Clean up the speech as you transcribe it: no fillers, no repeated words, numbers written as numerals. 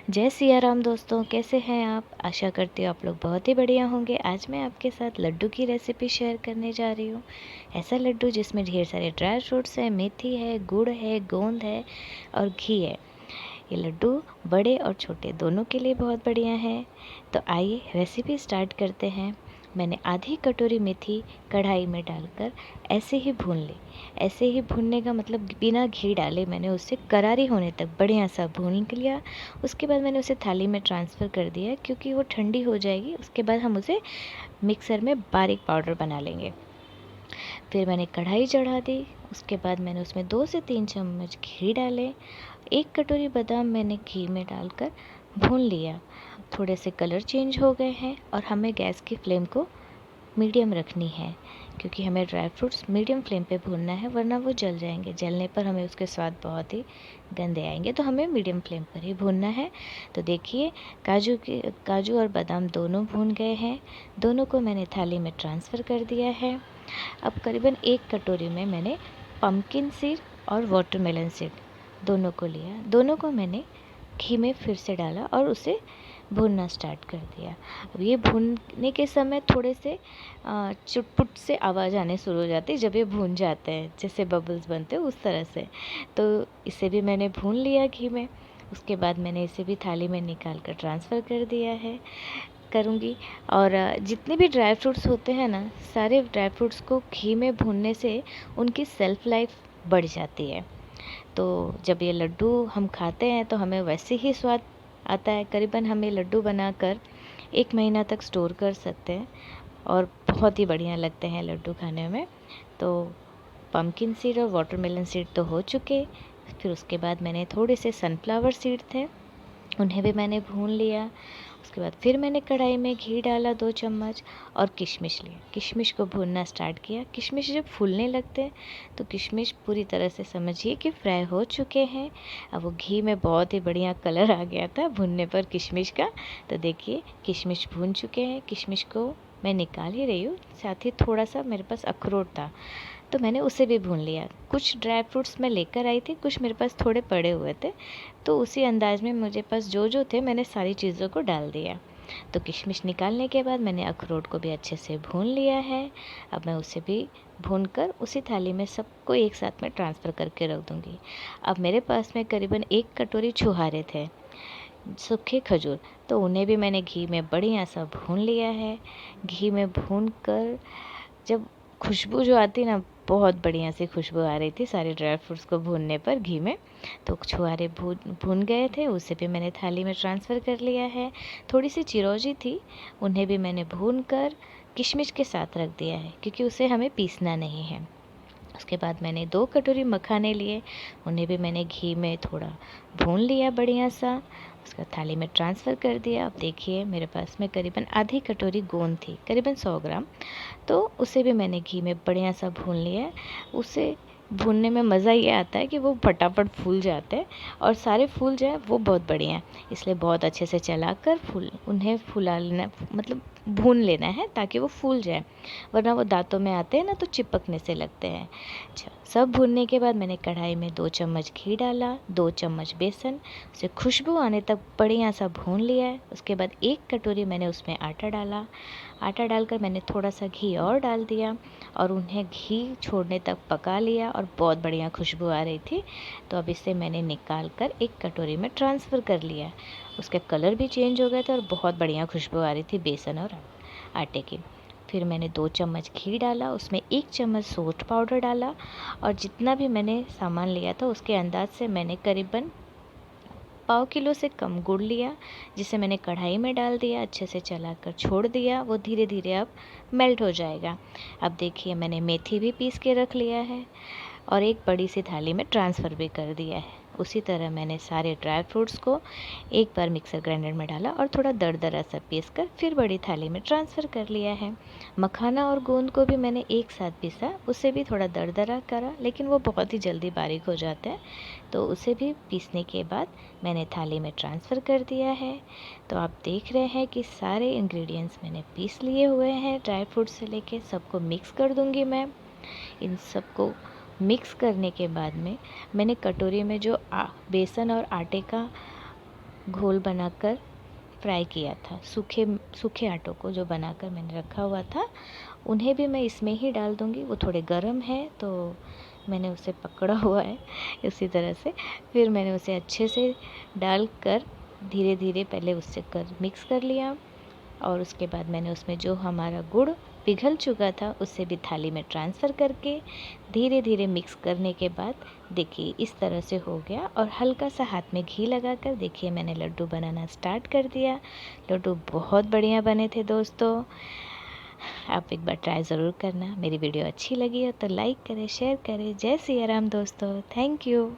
जय सिया राम दोस्तों, कैसे हैं आप। आशा करती हूँ आप लोग बहुत ही बढ़िया होंगे। आज मैं आपके साथ लड्डू की रेसिपी शेयर करने जा रही हूँ। ऐसा लड्डू जिसमें ढेर सारे ड्राई फ्रूट्स हैं, मेथी है, गुड़ है, गोंद है और घी है। ये लड्डू बड़े और छोटे दोनों के लिए बहुत बढ़िया है। तो आइए रेसिपी स्टार्ट करते हैं। मैंने आधी कटोरी मेथी कढ़ाई में डालकर ऐसे ही भून ली। ऐसे ही भूनने का मतलब बिना घी डाले मैंने उसे करारी होने तक बढ़िया सा भून लिया। उसके बाद मैंने उसे थाली में ट्रांसफ़र कर दिया, क्योंकि वो ठंडी हो जाएगी। उसके बाद हम उसे मिक्सर में बारीक पाउडर बना लेंगे। फिर मैंने कढ़ाई चढ़ा दी। उसके बाद मैंने उसमें 2 से 3 चम्मच घी डाले। 1 कटोरी बादाम मैंने घी में डालकर भून लिया। थोड़े से कलर चेंज हो गए हैं और हमें गैस की फ्लेम को मीडियम रखनी है, क्योंकि हमें ड्राई फ्रूट्स मीडियम फ्लेम पे भूनना है, वरना वो जल जाएंगे। जलने पर हमें उसके स्वाद बहुत ही गंदे आएंगे, तो हमें मीडियम फ्लेम पर ही भूनना है। तो देखिए काजू और बादाम दोनों भून गए हैं। दोनों को मैंने थाली में ट्रांसफ़र कर दिया है। अब करीबन 1 कटोरी में मैंने पम्पकिन सीड और वाटरमेलन सीड दोनों को लिया। दोनों को मैंने घी में फिर से डाला और उसे भूनना स्टार्ट कर दिया। अब ये भूनने के समय थोड़े से चुटपुट से आवाज़ आने शुरू हो जाती है जब ये भून जाते हैं, जैसे बबल्स बनते हैं उस तरह से। तो इसे भी मैंने भून लिया घी में। उसके बाद मैंने इसे भी थाली में निकाल कर ट्रांसफ़र कर दिया है करूँगी। और जितने भी ड्राई फ्रूट्स होते हैं ना, सारे ड्राई फ्रूट्स को घी में भूनने से उनकी सेल्फ़ लाइफ बढ़ जाती है। तो जब ये लड्डू हम खाते हैं तो हमें वैसे ही स्वाद आता है। करीबन हम ये लड्डू बनाकर 1 महीना तक स्टोर कर सकते हैं और बहुत ही बढ़िया लगते हैं लड्डू खाने में। तो पम्पकिन सीड और वाटरमेलन सीड तो हो चुके। फिर उसके बाद मैंने थोड़े से सनफ्लावर सीड थे, उन्हें भी मैंने भून लिया। उसके बाद फिर मैंने कढ़ाई में घी डाला 2 चम्मच और किशमिश लिया। किशमिश को भूनना स्टार्ट किया। किशमिश जब फूलने लगते हैं तो किशमिश पूरी तरह से समझिए कि फ्राई हो चुके हैं। अब वो घी में बहुत ही बढ़िया कलर आ गया था भुनने पर किशमिश का। तो देखिए किशमिश भून चुके हैं। किशमिश को मैं निकाल ही रही हूँ। साथ ही थोड़ा सा मेरे पास अखरोट था, तो मैंने उसे भी भून लिया। कुछ ड्राई फ्रूट्स मैं लेकर आई थी, कुछ मेरे पास थोड़े पड़े हुए थे, तो उसी अंदाज में मुझे पास जो जो थे मैंने सारी चीज़ों को डाल दिया। तो किशमिश निकालने के बाद मैंने अखरोट को भी अच्छे से भून लिया है। अब मैं उसे भी भूनकर उसी थाली में सबको एक साथ में ट्रांसफ़र करके रख दूँगी। अब मेरे पास में करीबन 1 कटोरी छुहारे थे, सूखे खजूर, तो उन्हें भी मैंने घी में बढ़िया सा भून लिया है। घी में भून कर जब खुशबू जो आती ना, बहुत बढ़िया सी खुशबू आ रही थी सारे ड्राई फ्रूट्स को भूनने पर घी में। तो छुहारे भून गए थे, उसे भी मैंने थाली में ट्रांसफ़र कर लिया है। थोड़ी सी चिरौंजी थी, उन्हें भी मैंने भून कर किशमिश के साथ रख दिया है, क्योंकि उसे हमें पीसना नहीं है। उसके बाद मैंने 2 कटोरी मखाने लिए, उन्हें भी मैंने घी में थोड़ा भून लिया बढ़िया सा। उसका थाली में ट्रांसफ़र कर दिया। अब देखिए मेरे पास में करीबन आधी कटोरी गोंद थी, करीबन 100 ग्राम, तो उसे भी मैंने घी में बढ़िया सा भून लिया है। उसे भूनने में मज़ा ये आता है कि वो फटाफट फूल जाते हैं और सारे फूल जाए वो बहुत बढ़िया है। इसलिए बहुत अच्छे से चलाकर उन्हें फुला लेना, मतलब भून लेना है, ताकि वो फूल जाए, वरना वो दांतों में आते हैं ना तो चिपकने से लगते हैं। अच्छा, सब भूनने के बाद मैंने कढ़ाई में 2 चम्मच घी डाला, 2 चम्मच बेसन, उसे खुशबू आने तक बढ़िया सा भून लिया है। उसके बाद 1 कटोरी मैंने उसमें आटा डाला। आटा डालकर मैंने थोड़ा सा घी और डाल दिया और उन्हें घी छोड़ने तक पका लिया और बहुत बढ़िया खुशबू आ रही थी। तो अब इसे मैंने निकाल कर 1 कटोरी में ट्रांसफ़र कर लिया। उसका कलर भी चेंज हो गया था और बहुत बढ़िया खुशबू आ रही थी बेसन और आटे की। फिर मैंने 2 चम्मच घी डाला, उसमें 1 चम्मच सौंठ पाउडर डाला और जितना भी मैंने सामान लिया था उसके अंदाज से मैंने करीबन पाव किलो से कम गुड़ लिया, जिसे मैंने कढ़ाई में डाल दिया, अच्छे से चलाकर छोड़ दिया। वो धीरे धीरे अब मेल्ट हो जाएगा। अब देखिए मैंने मेथी भी पीस के रख लिया है और एक बड़ी सी थाली में ट्रांसफ़र भी कर दिया है। उसी तरह मैंने सारे ड्राई फ्रूट्स को एक बार मिक्सर ग्राइंडर में डाला और थोड़ा दरदरा सा पीस कर फिर बड़ी थाली में ट्रांसफ़र कर लिया है। मखाना और गोंद को भी मैंने एक साथ पीसा, उसे भी थोड़ा दरदरा करा, लेकिन वो बहुत ही जल्दी बारीक हो जाता है। तो उसे भी पीसने के बाद मैंने थाली में ट्रांसफ़र कर दिया है। तो आप देख रहे हैं कि सारे इंग्रेडिएंट्स मैंने पीस लिए हुए हैं, ड्राई फ्रूट से लेके सबको मिक्स कर दूँगी मैं। इन सबको मिक्स करने के बाद में मैंने कटोरी में जो बेसन और आटे का घोल बनाकर फ्राई किया था। सूखे सूखे आटों को जो बनाकर मैंने रखा हुआ था उन्हें भी मैं इसमें ही डाल दूँगी। वो थोड़े गर्म है तो मैंने उसे पकड़ा हुआ है इसी तरह से। फिर मैंने उसे अच्छे से डालकर धीरे धीरे पहले उससे मिक्स कर लिया, और उसके बाद मैंने उसमें जो हमारा गुड़ पिघल चुका था उससे भी थाली में ट्रांसफ़र करके धीरे धीरे मिक्स करने के बाद देखिए इस तरह से हो गया। और हल्का सा हाथ में घी लगाकर देखिए मैंने लड्डू बनाना स्टार्ट कर दिया। लड्डू बहुत बढ़िया बने थे दोस्तों। आप एक बार ट्राई ज़रूर करना। मेरी वीडियो अच्छी लगी हो तो लाइक करें, शेयर करें। जय सिया राम दोस्तों, थैंक यू।